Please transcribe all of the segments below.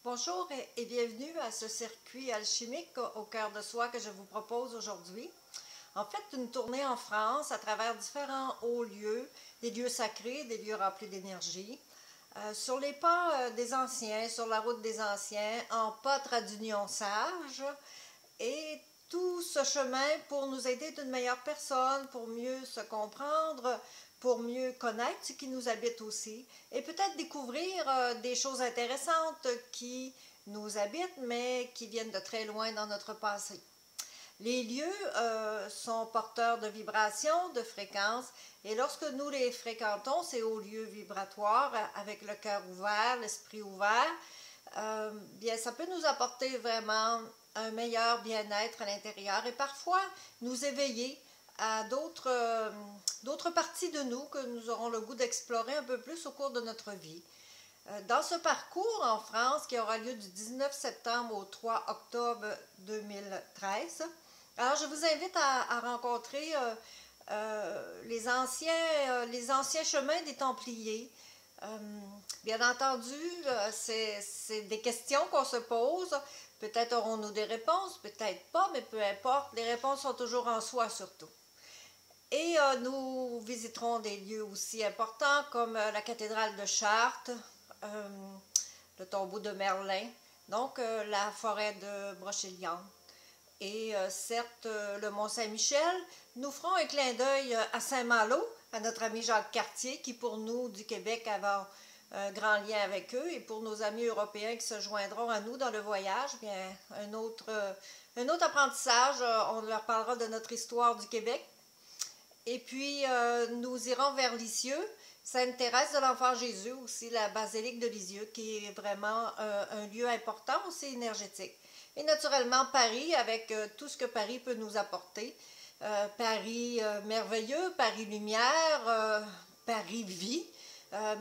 Bonjour et bienvenue à ce circuit alchimique au cœur de soi que je vous propose aujourd'hui. En fait, une tournée en France à travers différents hauts lieux, des lieux sacrés, des lieux remplis d'énergie, sur les pas des anciens, sur la route des anciens, en pas d'union sage, et tout ce chemin pour nous aider d'une meilleure personne, pour mieux se comprendre, pour mieux connaître ce qui nous habite aussi, et peut-être découvrir des choses intéressantes qui nous habitent, mais qui viennent de très loin dans notre passé. Les lieux sont porteurs de vibrations, de fréquences, et lorsque nous les fréquentons, ces hauts lieux vibratoires, avec le cœur ouvert, l'esprit ouvert, bien, ça peut nous apporter vraiment un meilleur bien-être à l'intérieur et parfois nous éveiller à d'autres parties de nous que nous aurons le goût d'explorer un peu plus au cours de notre vie. Dans ce parcours en France qui aura lieu du 19 septembre au 3 octobre 2013, alors je vous invite à rencontrer les anciens chemins des Templiers. Euh, Bien entendu, c'est des questions qu'on se pose. Peut-être aurons-nous des réponses, peut-être pas, mais peu importe. Les réponses sont toujours en soi surtout. Et nous visiterons des lieux aussi importants comme la cathédrale de Chartres, euh, le tombeau de Merlin, donc la forêt de Brocéliande. Et certes, le Mont-Saint-Michel, nous ferons un clin d'œil à Saint-Malo, à notre ami Jacques Cartier, qui pour nous du Québec avons un grand lien avec eux, et pour nos amis européens qui se joindront à nous dans le voyage, bien un autre apprentissage, on leur parlera de notre histoire du Québec. Et puis, nous irons vers Lisieux, Sainte-Thérèse de l'Enfant Jésus, aussi la basilique de Lisieux, qui est vraiment un lieu important aussi énergétique. Et naturellement, Paris, avec tout ce que Paris peut nous apporter. Paris merveilleux, Paris lumière, Paris vie,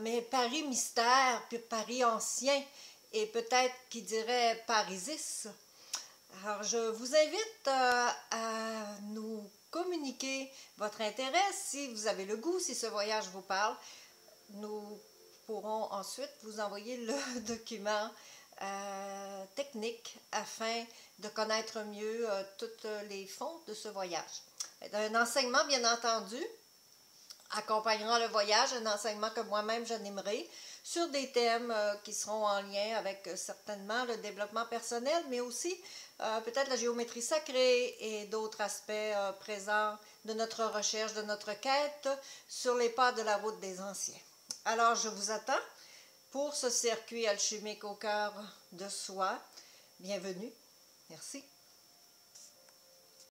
mais Paris mystère, puis Paris ancien, et peut-être qui dirait Parisis. Alors, je vous invite à nous communiquer votre intérêt si vous avez le goût, si ce voyage vous parle. Nous pourrons ensuite vous envoyer le document technique afin de connaître mieux tous les fonds de ce voyage. Un enseignement, bien entendu, accompagnera le voyage, un enseignement que moi-même j'animerai sur des thèmes qui seront en lien avec certainement le développement personnel, mais aussi peut-être la géométrie sacrée et d'autres aspects présents de notre recherche, de notre quête sur les pas de la route des anciens. Alors, je vous attends pour ce circuit alchimique au cœur de soi. Bienvenue. Merci.